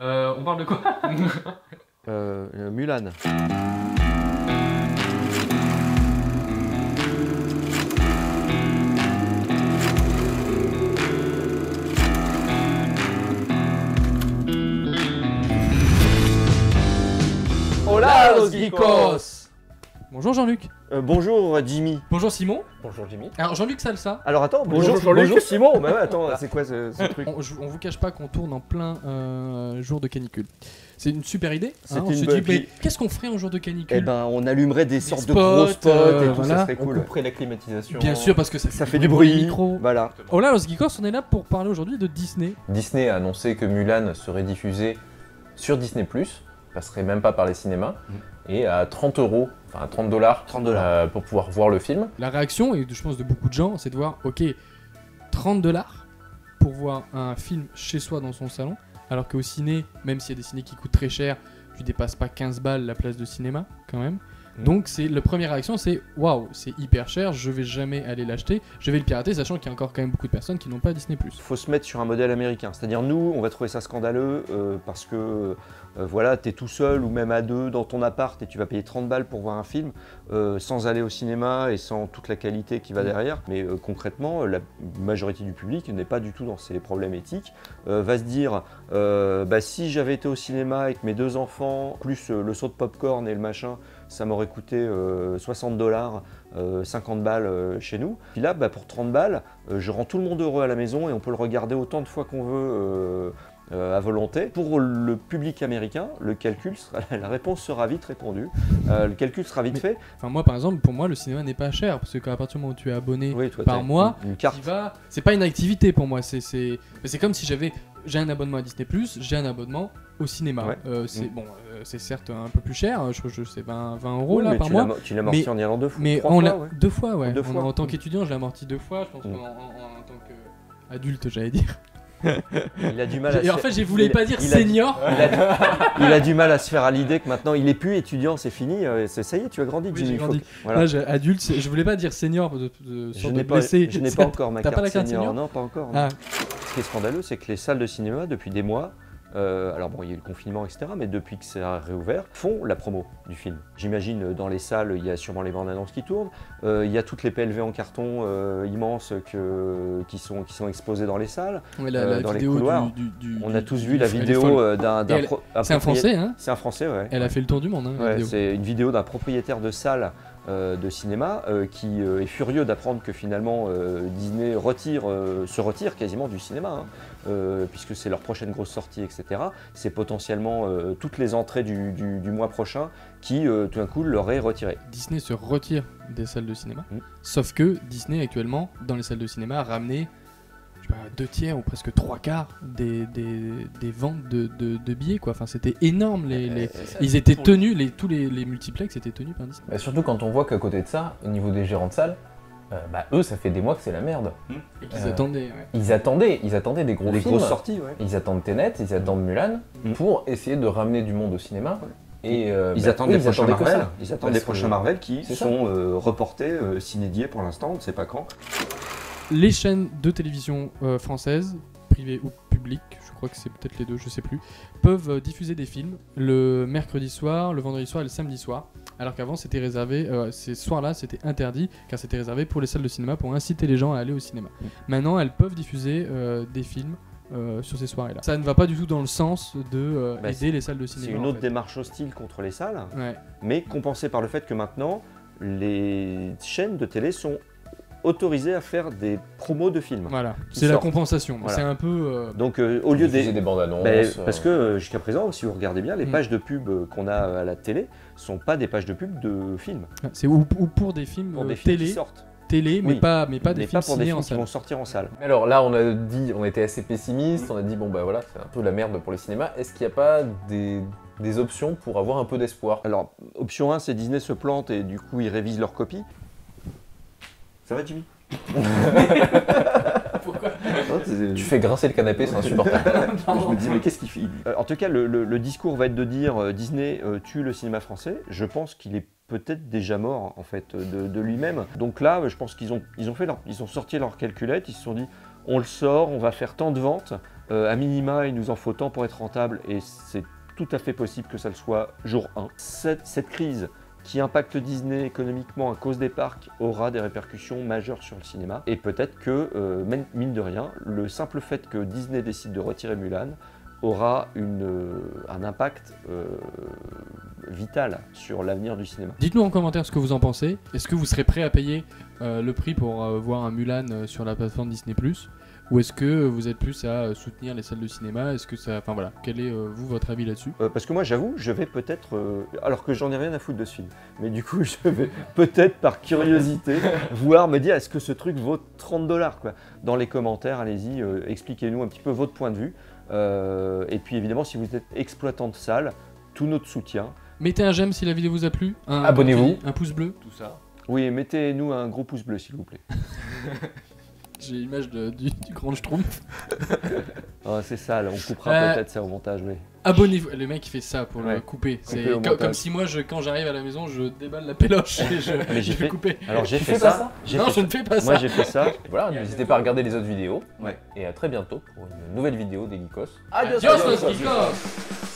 On parle de quoi? Mulan. Hola los geekos! Bonjour Jean-Luc. Bonjour Jimmy. Bonjour Simon. Bonjour Jimmy. Alors Jean-Luc Salsa. Alors attends, Bonjour, bonjour, Jean-Luc. bonjour Simon. Bah ouais, attends, c'est quoi ce truc? On vous cache pas qu'on tourne en plein jour de canicule. C'est une super idée. C'était On une se bonne- dit, mais puis- qu'est-ce qu'on ferait un jour de canicule? Eh ben, on allumerait des sortes de spots, gros spots et tout, voilà. ça serait On cool. couperait la climatisation. Bien sûr, parce que Ça fait du bruit. Micro. Voilà. Hola los geekos, on est là pour parler aujourd'hui de Disney. Disney a annoncé que Mulan serait diffusé sur Disney+, passerait même pas par les cinémas, et à 30 €, enfin à 30 $, 30 $ pour pouvoir voir le film. La réaction, et je pense de beaucoup de gens, c'est de voir, ok, 30 $ pour voir un film chez soi dans son salon, alors qu'au ciné, même s'il y a des ciné qui coûtent très cher, tu dépasses pas 15 balles la place de cinéma quand même. Donc c'est la première réaction, c'est waouh, c'est hyper cher, je vais jamais aller l'acheter, je vais le pirater, sachant qu'il y a encore quand même beaucoup de personnes qui n'ont pas Disney+. Faut se mettre sur un modèle américain. C'est-à-dire nous, on va trouver ça scandaleux parce que voilà, t'es tout seul ou même à deux dans ton appart et tu vas payer 30 balles pour voir un film sans aller au cinéma et sans toute la qualité qui va derrière. Mais concrètement, la majorité du public n'est pas du tout dans ces problèmes éthiques. Va se dire, bah, si j'avais été au cinéma avec mes deux enfants, plus le saut de popcorn et le machin, ça m'aurait coûté 60 $, 50 balles chez nous. Puis là, bah, pour 30 balles, je rends tout le monde heureux à la maison et on peut le regarder autant de fois qu'on veut à volonté. Pour le public américain, le calcul la réponse sera vite répondue. Le calcul sera vite fait. Enfin moi par exemple, pour moi le cinéma n'est pas cher, parce qu'à partir du moment où tu es abonné Oui, toi, par t'as mois, une carte. c'est pas une activité pour moi, c'est comme si j'ai un abonnement à Disney+, j'ai un abonnement au cinéma. Ouais. C'est certes un peu plus cher, je crois que c'est 20 € Oui, là mais par tu mois. tu l'amortis en y allant Mais trois on fois, l'a ouais. 2 fois, ouais. Deux fois. En tant qu'étudiant, je l'ai amorti 2 fois, je pense qu'en tant qu'adulte, j'allais dire. Il a du mal à Et en fait, je voulais pas dire senior. Il a du mal à se faire à l'idée que maintenant il est plus étudiant, c'est fini. Ça y est, tu as grandi, Oui, Jimmy. j'ai grandi. Voilà. Là, adulte, je voulais pas dire senior Je n'ai pas, je n'ai pas encore ma T'as carte, pas la carte senior? Non, pas encore. non. Ah, Ce qui est scandaleux, c'est que les salles de cinéma, depuis des mois, alors bon, il y a eu le confinement, etc., mais depuis que ça a réouvert, font la promo du film. J'imagine dans les salles, il y a sûrement les bandes annonces qui tournent, il y a toutes les PLV en carton immenses qui sont exposées dans les salles, ouais, la dans les vidéo couloirs. On a tous vu la elle est vidéo folle. d'un Et c'est un Français, hein. C'est un Français, ouais. Elle a fait le tour du monde, hein, la Ouais, vidéo. c'est une vidéo d'un propriétaire de salle de cinéma qui est furieux d'apprendre que finalement Disney se retire quasiment du cinéma, hein, puisque c'est leur prochaine grosse sortie, etc. C'est potentiellement toutes les entrées du mois prochain qui tout d'un coup leur est retiré. Disney se retire des salles de cinéma, Mm. sauf que Disney actuellement, dans les salles de cinéma, a ramené je sais pas, 2/3 ou presque 3/4 des ventes de billets, quoi. Enfin, c'était énorme. Ils étaient tenus, tous les multiplex étaient tenus par Disney. Bah, surtout quand on voit qu'à côté de ça, au niveau des gérants de salle, bah, eux, ça fait des mois que c'est la merde. Et qu'ils attendaient, ouais. Ils attendaient des gros Les films. grosses sorties, ouais. Ils attendent Tenet, ils attendent Mulan Mm. pour essayer de ramener du monde au cinéma. Et Ils bah, attendent eux, les prochains attendaient que Marvel. ça. Ils attendent Parce les que- prochains Marvel qui c'est ça. sont reportés, cinédiés pour l'instant, on ne sait pas quand. Les chaînes de télévision françaises, privées ou publiques, je crois que c'est peut-être les deux, je sais plus, peuvent diffuser des films le mercredi soir, le vendredi soir et le samedi soir. Alors qu'avant c'était réservé, ces soirs-là c'était interdit car c'était réservé pour les salles de cinéma pour inciter les gens à aller au cinéma. Maintenant elles peuvent diffuser des films sur ces soirées-là. Ça ne va pas du tout dans le sens de Bah, aider les salles de cinéma. C'est une en autre fait. démarche hostile contre les salles, Ouais. mais compensée par le fait que maintenant, les chaînes de télé sont autorisées à faire des promos de films. Voilà, Qui c'est la sortent. compensation. Voilà. C'est un peu. Donc au lieu diffuser des... des bandes annonces. Ben, parce que jusqu'à présent, si vous regardez bien, les Mm. pages de pub qu'on a à la télé sont pas des pages de pub de films. C'est ou pour des films Pour des films télé, qui sortent. mais Oui. pas des Mais films pas pour des ciné en films qui salle. vont sortir en salle. Mais alors là, on était assez pessimiste, on a dit bon bah voilà, c'est un peu la merde pour les cinémas. Est-ce qu'il n'y a pas des options pour avoir un peu d'espoir? Alors, option 1, c'est Disney se plante et du coup, ils révisent leur copie. Ça va, Jimmy? Pourquoi Non, Tu fais grincer le canapé, c'est insupportable. Je me dis, mais qu'est-ce qu'il fait? En tout cas, le discours va être de dire Disney tue le cinéma français. Je pense qu'il est peut-être déjà mort, en fait, de lui-même. Donc là, je pense qu'ils ont sorti leur calculette, ils se sont dit, on le sort, on va faire tant de ventes, À minima, il nous en faut tant pour être rentable et c'est tout à fait possible que ça le soit jour 1. Cette crise qui impacte Disney économiquement à cause des parcs aura des répercussions majeures sur le cinéma. Et peut-être que, mine de rien, le simple fait que Disney décide de retirer Mulan aura un impact vital sur l'avenir du cinéma. Dites-nous en commentaire ce que vous en pensez. Est-ce que vous serez prêt à payer le prix pour voir un Mulan sur la plateforme Disney+, ou est-ce que vous êtes plus à soutenir les salles de cinéma? Est-ce que ça, enfin voilà, quel est vous votre avis là-dessus? Parce que moi j'avoue, je vais peut-être, alors que j'en ai rien à foutre de ce film, mais du coup je vais peut-être par curiosité voir me dire est-ce que ce truc vaut 30$ quoi. Dans les commentaires, allez-y, expliquez-nous un petit peu votre point de vue. Et puis évidemment, si vous êtes exploitant de salle, tout notre soutien. Mettez un j'aime si la vidéo vous a plu. Abonnez-vous. Un pouce bleu. Tout ça. Oui, mettez-nous un gros pouce bleu s'il vous plaît. J'ai l'image du grand Schtroumpf. Oh, c'est sale, on coupera peut-être ça au montage, mais... Abonnez-vous. Le mec il fait ça pour le Ouais. couper. C'est Couper au comme si moi, quand j'arrive à la maison, je déballe la péloche et Mais je vais couper. Alors j'ai Tu fait fais pas ça. ça J'ai Non, fait je ne fais pas ça. Moi j'ai fait ça. Voilà, n'hésitez pas à regarder les autres vidéos. Ouais. Et à très bientôt pour une nouvelle vidéo des Geekos. Adios, los geekos.